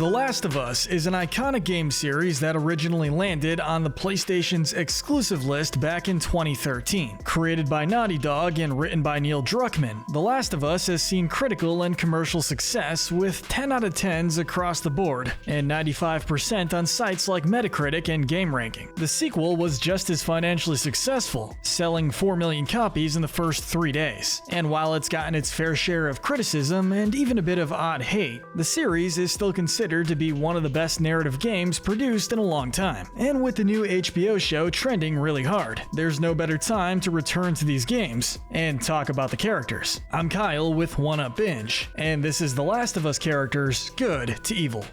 The Last of Us is an iconic game series that originally landed on the PlayStation's exclusive list back in 2013. Created by Naughty Dog and written by Neil Druckmann, The Last of Us has seen critical and commercial success with 10 out of 10s across the board and 95% on sites like Metacritic and GameRanking. The sequel was just as financially successful, selling 4 million copies in the first 3 days. And while it's gotten its fair share of criticism and even a bit of odd hate, the series is still considered to be one of the best narrative games produced in a long time. And with the new HBO show trending really hard, there's no better time to return to these games and talk about the characters. I'm Kyle with One Up Binge, and this is The Last of Us characters Good to Evil.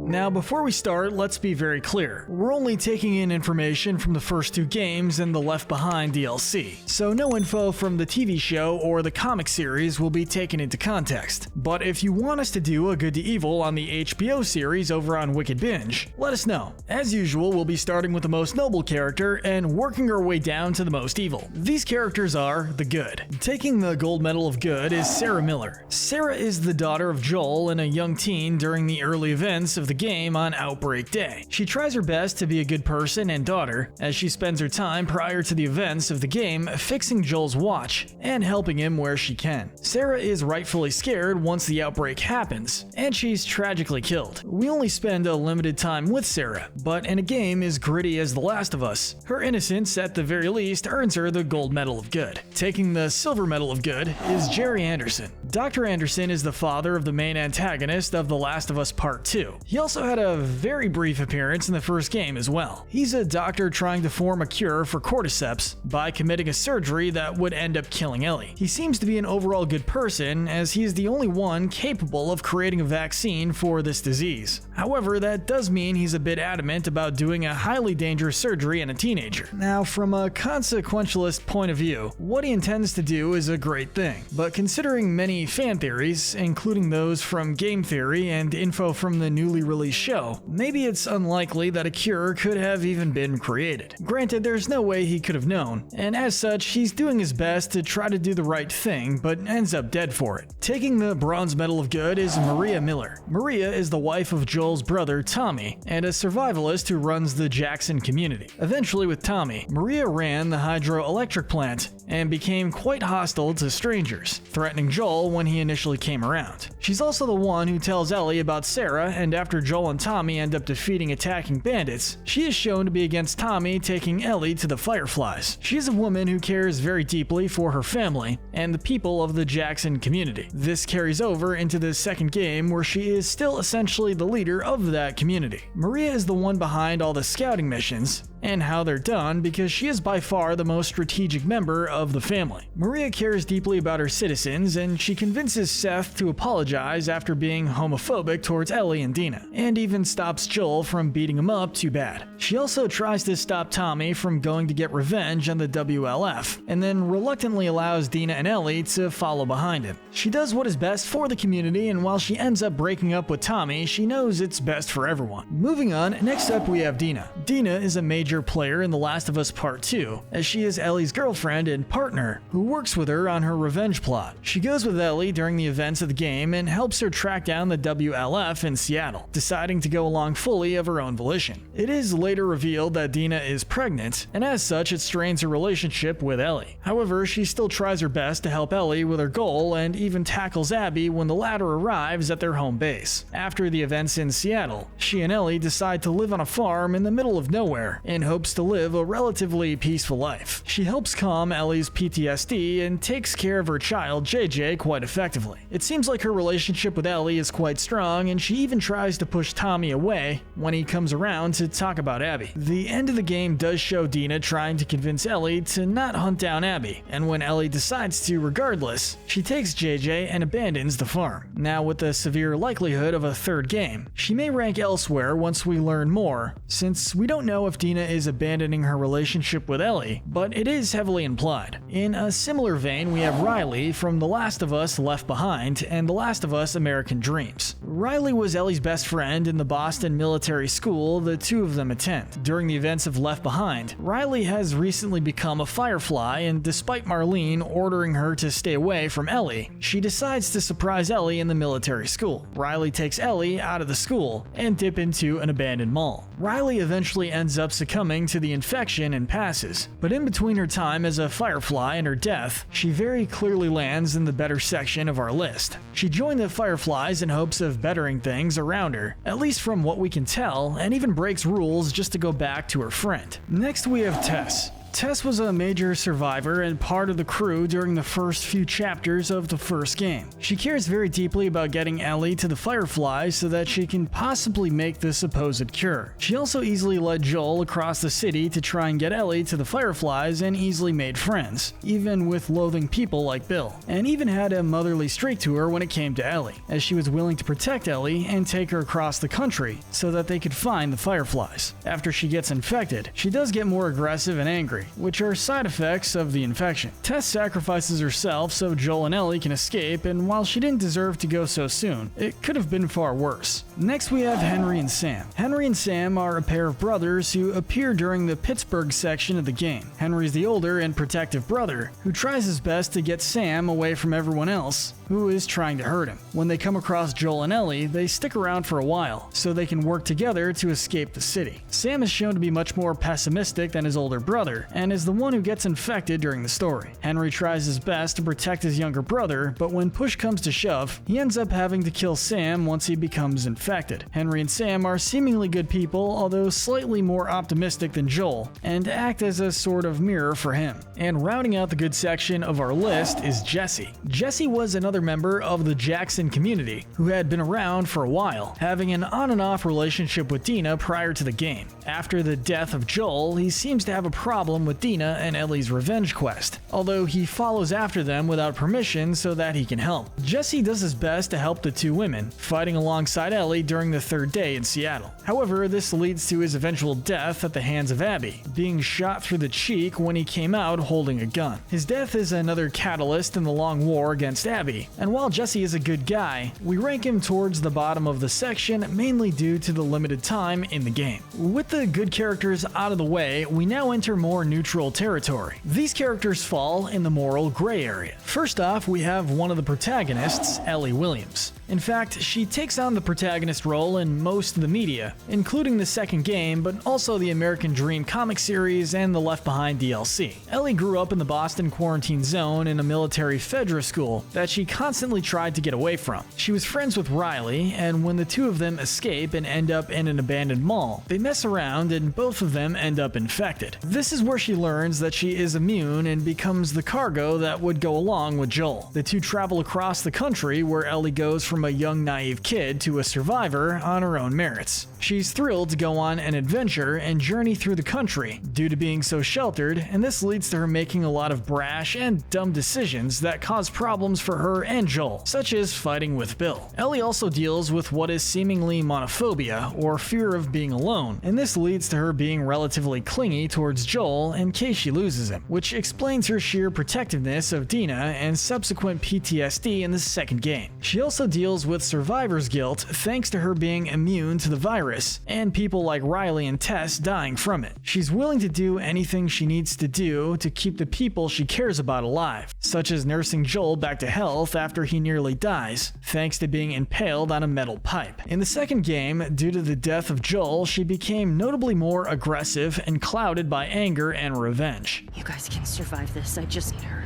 Now, before we start, let's be very clear. We're only taking in information from the first 2 games and the Left Behind DLC, so no info from the TV show or the comic series will be taken into context. But if you want us to do a Good to Evil on the HBO series over on Wicked Binge, let us know. As usual, we'll be starting with the most noble character and working our way down to the most evil. These characters are the Good. Taking the gold medal of Good is Sarah Miller. Sarah is the daughter of Joel and a young teen during the early events of the game on Outbreak Day. She tries her best to be a good person and daughter, as she spends her time prior to the events of the game fixing Joel's watch and helping him where she can. Sarah is rightfully scared once the outbreak happens, and she's tragically killed. We only spend a limited time with Sarah, but in a game as gritty as The Last of Us, her innocence at the very least earns her the gold medal of Good. Taking the silver medal of Good is Jerry Anderson. Dr. Anderson is the father of the main antagonist of The Last of Us Part 2. He also had a very brief appearance in the first game as well. He's a doctor trying to form a cure for cordyceps by committing a surgery that would end up killing Ellie. He seems to be an overall good person, as he is the only one capable of creating a vaccine for this disease. However, that does mean he's a bit adamant about doing a highly dangerous surgery in a teenager. Now, from a consequentialist point of view, what he intends to do is a great thing, but considering many fan theories, including those from Game Theory and info from the newly released show, maybe it's unlikely that a cure could have even been created. Granted, there's no way he could have known, and as such, he's doing his best to try to do the right thing, but ends up dead for it. Taking the bronze medal of Good is Maria Miller. Maria is the wife of Joel's brother, Tommy, and a survivalist who runs the Jackson community. Eventually, with Tommy, Maria ran the hydroelectric plant and became quite hostile to strangers, threatening Joel when he initially came around. She's also the one who tells Ellie about Sarah, and after Joel and Tommy end up defeating attacking bandits, she is shown to be against Tommy taking Ellie to the Fireflies. She is a woman who cares very deeply for her family and the people of the Jackson community. This carries over into the second game, where she is still essentially the leader of that community. Maria is the one behind all the scouting missions and how they're done, because she is by far the most strategic member of the family. Maria cares deeply about her citizens, and she convinces Seth to apologize after being homophobic towards Ellie and Dina, and even stops Joel from beating him up too bad. She also tries to stop Tommy from going to get revenge on the WLF, and then reluctantly allows Dina and Ellie to follow behind him. She does what is best for the community, and while she ends up breaking up with Tommy, she knows it's best for everyone. Moving on, next up we have Dina. Dina is a major player in The Last of Us Part 2, as she is Ellie's girlfriend and partner, who works with her on her revenge plot. She goes with Ellie during the events of the game and helps her track down the WLF in Seattle, deciding to go along fully of her own volition. It is later revealed that Dina is pregnant, and as such it strains her relationship with Ellie. However, she still tries her best to help Ellie with her goal, and even tackles Abby when the latter arrives at their home base. After the events in Seattle, she and Ellie decide to live on a farm in the middle of nowhere in hopes to live a relatively peaceful life. She helps calm Ellie's PTSD and takes care of her child JJ quite effectively. It seems like her relationship with Ellie is quite strong, and she even tries to push Tommy away when he comes around to talk about Abby. The end of the game does show Dina trying to convince Ellie to not hunt down Abby, and when Ellie decides to regardless, she takes JJ and abandons the farm. Now, with the severe likelihood of a third game, she may rank elsewhere once we learn more, since we don't know if Dina is abandoning her relationship with Ellie, but it is heavily implied. In a similar vein, we have Riley from The Last of Us Left Behind and The Last of Us American Dreams. Riley was Ellie's best friend in the Boston military school the two of them attend. During the events of Left Behind, Riley has recently become a Firefly, and despite Marlene ordering her to stay away from Ellie, she decides to surprise Ellie in the military school. Riley takes Ellie out of the school and dip into an abandoned mall. Riley eventually ends up succumbing to the infection and passes, but in between her time as a Firefly and her death, she very clearly lands in the better section of our list. She joined the Fireflies in hopes of bettering things around her, at least from what we can tell, and even breaks rules just to go back to her friend. Next we have Tess. Tess was a major survivor and part of the crew during the first few chapters of the first game. She cares very deeply about getting Ellie to the Fireflies so that she can possibly make the supposed cure. She also easily led Joel across the city to try and get Ellie to the Fireflies and easily made friends, even with loathing people like Bill, and even had a motherly streak to her when it came to Ellie, as she was willing to protect Ellie and take her across the country so that they could find the Fireflies. After she gets infected, she does get more aggressive and angry, which are side effects of the infection. Tess sacrifices herself so Joel and Ellie can escape, and while she didn't deserve to go so soon, it could have been far worse. Next we have Henry and Sam. Henry and Sam are a pair of brothers who appear during the Pittsburgh section of the game. Henry's the older and protective brother, who tries his best to get Sam away from everyone else who is trying to hurt him. When they come across Joel and Ellie, they stick around for a while, so they can work together to escape the city. Sam is shown to be much more pessimistic than his older brother, and is the one who gets infected during the story. Henry tries his best to protect his younger brother, but when push comes to shove, he ends up having to kill Sam once he becomes infected. Henry and Sam are seemingly good people, although slightly more optimistic than Joel, and act as a sort of mirror for him. And rounding out the good section of our list is Jesse. Jesse was another member of the Jackson community who had been around for a while, having an on and off relationship with Dina prior to the game. After the death of Joel, he seems to have a problem with Dina and Ellie's revenge quest, although he follows after them without permission so that he can help. Jesse does his best to help the two women, fighting alongside Ellie during the third day in Seattle. However, this leads to his eventual death at the hands of Abby, being shot through the cheek when he came out holding a gun. His death is another catalyst in the long war against Abby, and while Jesse is a good guy, we rank him towards the bottom of the section mainly due to the limited time in the game. With the good characters out of the way, we now enter more neutral territory. These characters fall in the moral gray area. First off, we have one of the protagonists, Ellie Williams. In fact, she takes on the protagonist role in most of the media, including the second game, but also the American Dream comic series and the Left Behind DLC. Ellie grew up in the Boston quarantine zone in a military Fedra school that she constantly tried to get away from. She was friends with Riley, and when the two of them escape and end up in an abandoned mall, they mess around and both of them end up infected. This is where she learns that she is immune and becomes the cargo that would go along with Joel. The two travel across the country where Ellie goes from a young naive kid to a survivor on her own merits. She's thrilled to go on an adventure and journey through the country due to being so sheltered, and this leads to her making a lot of brash and dumb decisions that cause problems for her and Joel, such as fighting with Bill. Ellie also deals with what is seemingly monophobia, or fear of being alone, and this leads to her being relatively clingy towards Joel in case she loses him, which explains her sheer protectiveness of Dina and subsequent PTSD in the second game. She also deals with survivor's guilt thanks to her being immune to the virus and people like Riley and Tess dying from it. She's willing to do anything she needs to do to keep the people she cares about alive, such as nursing Joel back to health after he nearly dies, thanks to being impaled on a metal pipe. In the second game, due to the death of Joel, she became notably more aggressive and clouded by anger and revenge. You guys can survive this, I just need her.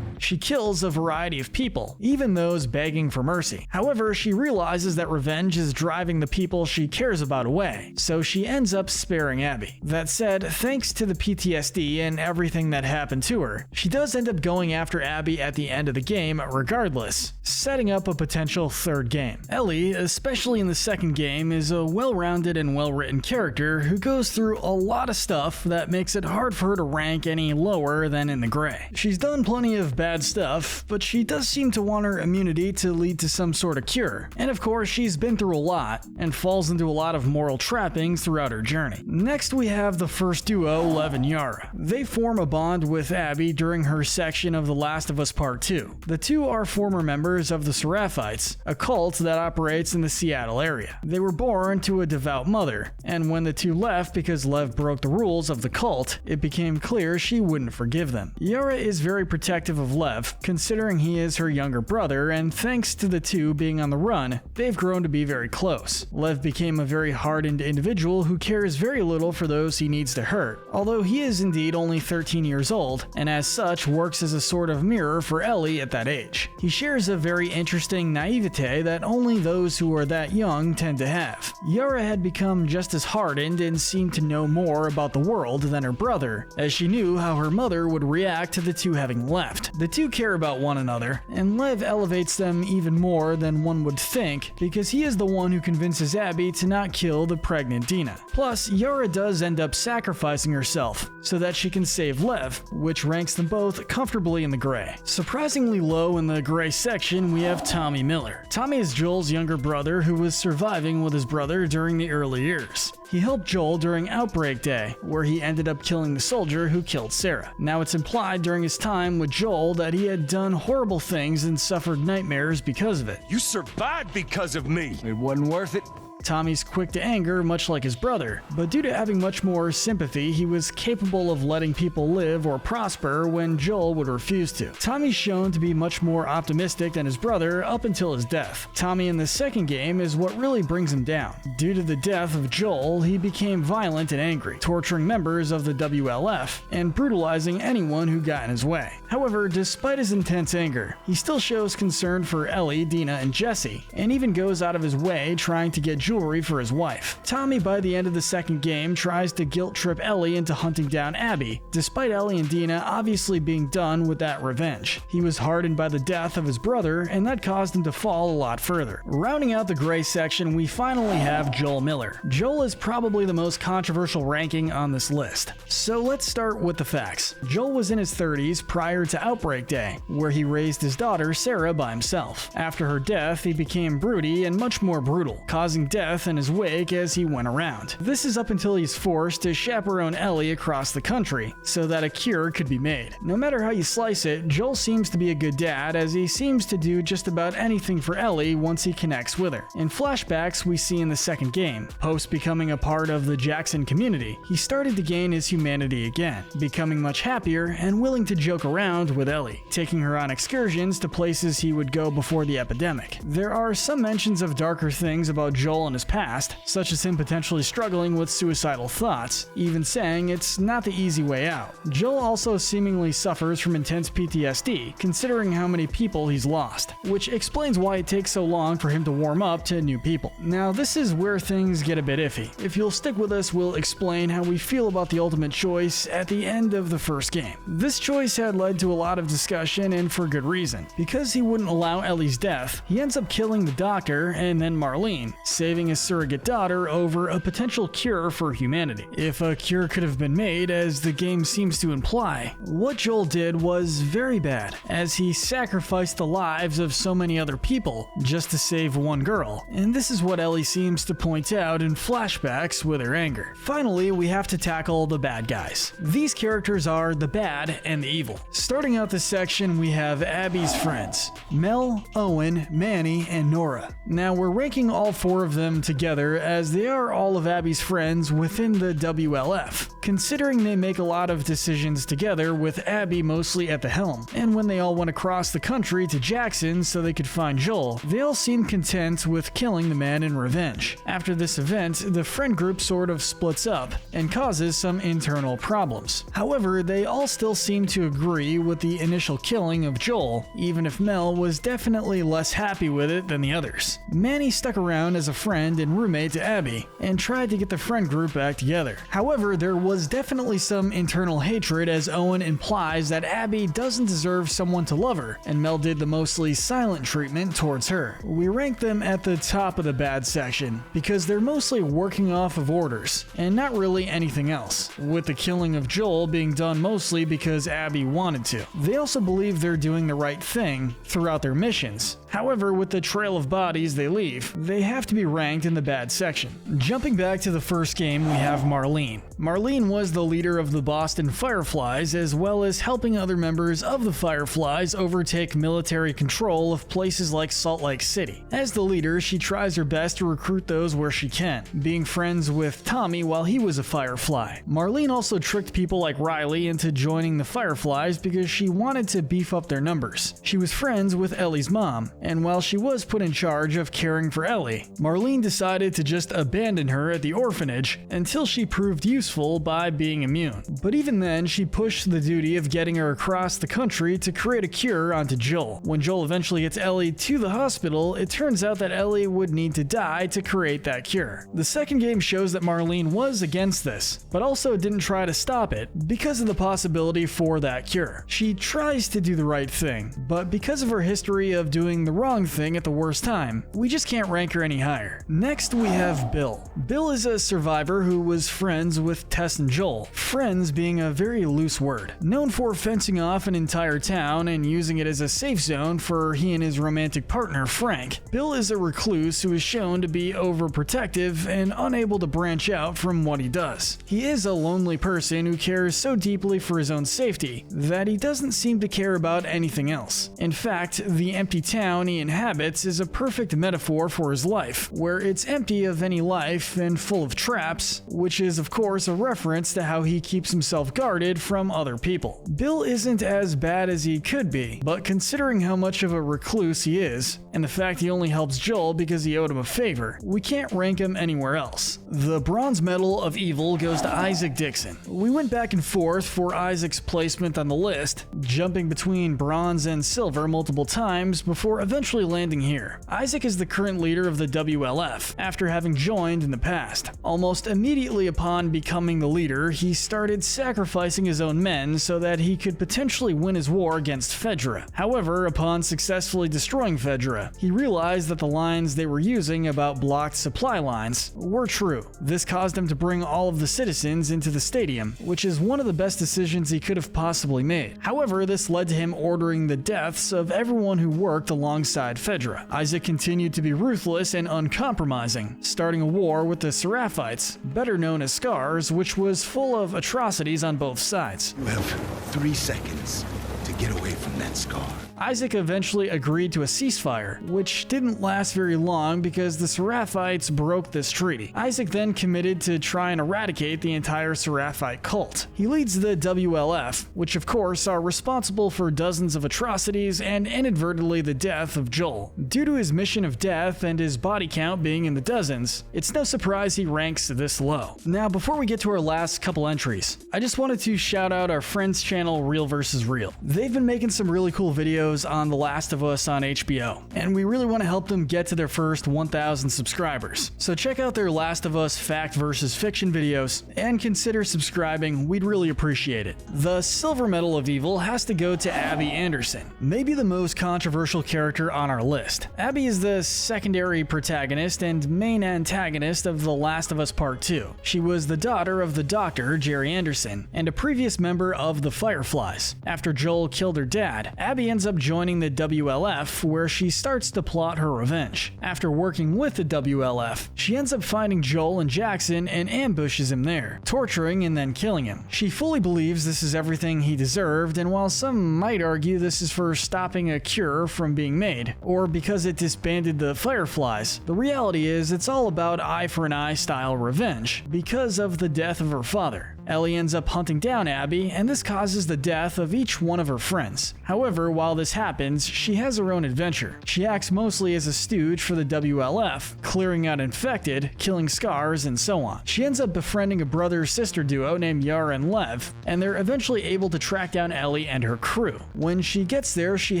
She kills a variety of people, even those begging for mercy. However, she realizes that revenge is driving the people she cares about away, so she ends up sparing Abby. That said, thanks to the PTSD and everything that happened to her, she does end up going after Abby at the end of the game regardless, setting up a potential third game. Ellie, especially in the second game, is a well-rounded and well-written character who goes through a lot of stuff that makes it hard for her to rank any lower than in the gray. She's done plenty of bad bad stuff, but she does seem to want her immunity to lead to some sort of cure. And of course, she's been through a lot and falls into a lot of moral trappings throughout her journey. Next, we have the first duo, Lev and Yara. They form a bond with Abby during her section of The Last of Us Part 2. The two are former members of the Seraphites, a cult that operates in the Seattle area. They were born to a devout mother, and when the two left because Lev broke the rules of the cult, it became clear she wouldn't forgive them. Yara is very protective of Lev, considering he is her younger brother, and thanks to the two being on the run, they've grown to be very close. Lev became a very hardened individual who cares very little for those he needs to hurt, although he is indeed only 13 years old, and as such works as a sort of mirror for Ellie at that age. He shares a very interesting naivete that only those who are that young tend to have. Yara had become just as hardened and seemed to know more about the world than her brother, as she knew how her mother would react to the two having left. The two care about one another, and Lev elevates them even more than one would think because he is the one who convinces Abby to not kill the pregnant Dina. Plus, Yara does end up sacrificing herself so that she can save Lev, which ranks them both comfortably in the gray. Surprisingly low in the gray section, we have Tommy Miller. Tommy is Joel's younger brother who was surviving with his brother during the early years. He helped Joel during Outbreak Day, where he ended up killing the soldier who killed Sarah. Now it's implied during his time with Joel that he had done horrible things and suffered nightmares because of it. You survived because of me. It wasn't worth it. Tommy's quick to anger, much like his brother, but due to having much more sympathy, he was capable of letting people live or prosper when Joel would refuse to. Tommy's shown to be much more optimistic than his brother up until his death. Tommy in the second game is what really brings him down. Due to the death of Joel, he became violent and angry, torturing members of the WLF and brutalizing anyone who got in his way. However, despite his intense anger, he still shows concern for Ellie, Dina, and Jesse, and even goes out of his way trying to get jewelry for his wife. Tommy, by the end of the second game, tries to guilt-trip Ellie into hunting down Abby, despite Ellie and Dina obviously being done with that revenge. He was hardened by the death of his brother, and that caused him to fall a lot further. Rounding out the gray section, we finally have Joel Miller. Joel is probably the most controversial ranking on this list. So let's start with the facts. Joel was in his 30s prior to Outbreak Day, where he raised his daughter Sarah by himself. After her death, he became broody and much more brutal, causing death in his wake as he went around. This is up until he's forced to chaperone Ellie across the country so that a cure could be made. No matter how you slice it, Joel seems to be a good dad, as he seems to do just about anything for Ellie once he connects with her. In flashbacks we see in the second game, post becoming a part of the Jackson community, he started to gain his humanity again, becoming much happier and willing to joke around with Ellie, taking her on excursions to places he would go before the epidemic. There are some mentions of darker things about Joel in his past, such as him potentially struggling with suicidal thoughts, even saying it's not the easy way out. Joel also seemingly suffers from intense PTSD, considering how many people he's lost, which explains why it takes so long for him to warm up to new people. Now, this is where things get a bit iffy. If you'll stick with us, we'll explain how we feel about the ultimate choice at the end of the first game. This choice had led to a lot of discussion, and for good reason. Because he wouldn't allow Ellie's death, he ends up killing the doctor and then Marlene, saving his surrogate daughter over a potential cure for humanity. If a cure could have been made, as the game seems to imply, what Joel did was very bad, as he sacrificed the lives of so many other people just to save one girl, and this is what Ellie seems to point out in flashbacks with her anger. Finally, we have to tackle the bad guys. These characters are the bad and the evil. Starting out this section, we have Abby's friends, Mel, Owen, Manny, and Nora. Now, we're ranking all four of them together as they are all of Abby's friends within the WLF, considering they make a lot of decisions together with Abby mostly at the helm. And when they all went across the country to Jackson so they could find Joel, they all seemed content with killing the man in revenge. After this event, the friend group sort of splits up and causes some internal problems. However, they all still seem to agree with the initial killing of Joel, even if Mel was definitely less happy with it than the others. Manny stuck around as a friend friend and roommate to Abby, and tried to get the friend group back together. However, there was definitely some internal hatred, as Owen implies that Abby doesn't deserve someone to love her, and Mel did the mostly silent treatment towards her. We rank them at the top of the bad section, because they're mostly working off of orders, and not really anything else, with the killing of Joel being done mostly because Abby wanted to. They also believe they're doing the right thing throughout their missions. However, with the trail of bodies they leave, they have to be ranked in the bad section. Jumping back to the first game, we have Marlene. Marlene was the leader of the Boston Fireflies, as well as helping other members of the Fireflies overtake military control of places like Salt Lake City. As the leader, she tries her best to recruit those where she can, being friends with Tommy while he was a Firefly. Marlene also tricked people like Riley into joining the Fireflies because she wanted to beef up their numbers. She was friends with Ellie's mom, and while she was put in charge of caring for Ellie, Marlene decided to just abandon her at the orphanage until she proved useful by being immune. But even then, she pushed the duty of getting her across the country to create a cure onto Joel. When Joel eventually gets Ellie to the hospital, it turns out that Ellie would need to die to create that cure. The second game shows that Marlene was against this, but also didn't try to stop it because of the possibility for that cure. She tries to do the right thing, but because of her history of doing the wrong thing at the worst time, we just can't rank her any higher. Next, we have Bill. Bill is a survivor who was friends with Tess and Joel, friends being a very loose word. Known for fencing off an entire town and using it as a safe zone for he and his romantic partner Frank, Bill is a recluse who is shown to be overprotective and unable to branch out from what he does. He is a lonely person who cares so deeply for his own safety that he doesn't seem to care about anything else. In fact, the empty town he inhabits is a perfect metaphor for his life, where it's empty of any life and full of traps, which is of course a reference to how he keeps himself guarded from other people. Bill isn't as bad as he could be, but considering how much of a recluse he is, and the fact he only helps Joel because he owed him a favor, we can't rank him anywhere else. The bronze medal of evil goes to Isaac Dixon. We went back and forth for Isaac's placement on the list, jumping between bronze and silver multiple times before eventually landing here. Isaac is the current leader of the WLF, after having joined in the past. Almost immediately upon becoming the leader, he started sacrificing his own men so that he could potentially win his war against Fedra. However, upon successfully destroying Fedra, he realized that the lines they were using about blocked supply lines were true. This caused him to bring all of the citizens into the stadium, which is one of the best decisions he could have possibly made. However, this led to him ordering the deaths of everyone who worked alongside Fedra. Isaac continued to be ruthless and uncompromising, starting a war with the Seraphites, better known as Scars, which was full of atrocities on both sides. You have 3 seconds to get away from that scar. Isaac eventually agreed to a ceasefire, which didn't last very long because the Seraphites broke this treaty. Isaac then committed to try and eradicate the entire Seraphite cult. He leads the WLF, which of course are responsible for dozens of atrocities and inadvertently the death of Joel. Due to his mission of death and his body count being in the dozens, it's no surprise he ranks this low. Now, before we get to our last couple entries, I just wanted to shout out our friends channel Real vs. Real. They've been making some really cool videos on The Last of Us on HBO, and we really want to help them get to their first 1,000 subscribers. So check out their Last of Us fact versus fiction videos and consider subscribing. We'd really appreciate it. The silver medal of evil has to go to Abby Anderson, maybe the most controversial character on our list. Abby is the secondary protagonist and main antagonist of The Last of Us Part 2. She was the daughter of the doctor, Jerry Anderson, and a previous member of the Fireflies. After Joel killed her dad, Abby ends up joining the WLF, where she starts to plot her revenge. After working with the WLF, she ends up finding Joel and Jackson and ambushes him there, torturing and then killing him. She fully believes this is everything he deserved, and while some might argue this is for stopping a cure from being made, or because it disbanded the Fireflies, the reality is it's all about eye for an eye style revenge, because of the death of her father. Ellie ends up hunting down Abby, and this causes the death of each one of her friends. However, while this happens, she has her own adventure. She acts mostly as a stooge for the WLF, clearing out infected, killing scars, and so on. She ends up befriending a brother-sister duo named Yara and Lev, and they're eventually able to track down Ellie and her crew. When she gets there, she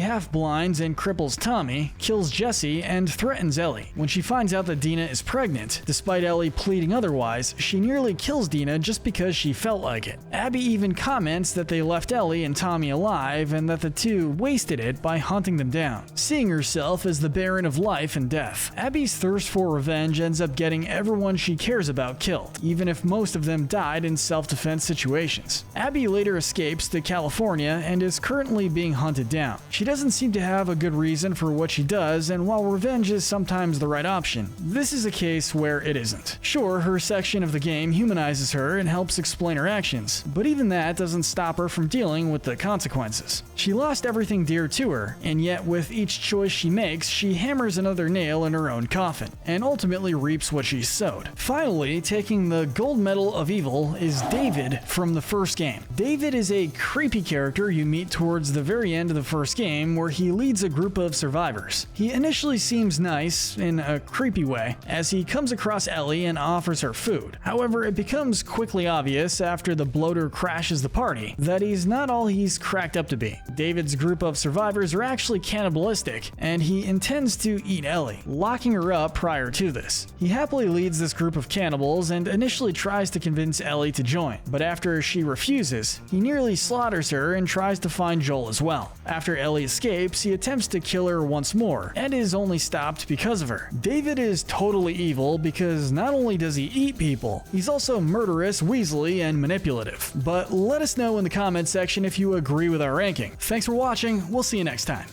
half-blinds and cripples Tommy, kills Jesse, and threatens Ellie. When she finds out that Dina is pregnant, despite Ellie pleading otherwise, she nearly kills Dina just because she felt like it. Abby even comments that they left Ellie and Tommy alive and that the two wasted it by hunting them down, seeing herself as the Baron of life and death. Abby's thirst for revenge ends up getting everyone she cares about killed, even if most of them died in self-defense situations. Abby later escapes to California and is currently being hunted down. She doesn't seem to have a good reason for what she does, and while revenge is sometimes the right option, this is a case where it isn't. Sure, her section of the game humanizes her and helps explain her actions, but even that doesn't stop her from dealing with the consequences. She lost everything dear to her, and yet with each choice she makes, she hammers another nail in her own coffin, and ultimately reaps what she sowed. Finally, taking the gold medal of evil is David from the first game. David is a creepy character you meet towards the very end of the first game, where he leads a group of survivors. He initially seems nice, in a creepy way, as he comes across Ellie and offers her food. However, it becomes quickly obvious after the bloater crashes the party that he's not all he's cracked up to be. David's group of survivors are actually cannibalistic, and he intends to eat Ellie, locking her up prior to this. He happily leads this group of cannibals and initially tries to convince Ellie to join, but after she refuses, he nearly slaughters her and tries to find Joel as well. After Ellie escapes, he attempts to kill her once more, and is only stopped because of her. David is totally evil because not only does he eat people, he's also murderous, weaselly, and manipulative. But let us know in the comments section if you agree with our ranking. Thanks for watching, we'll see you next time.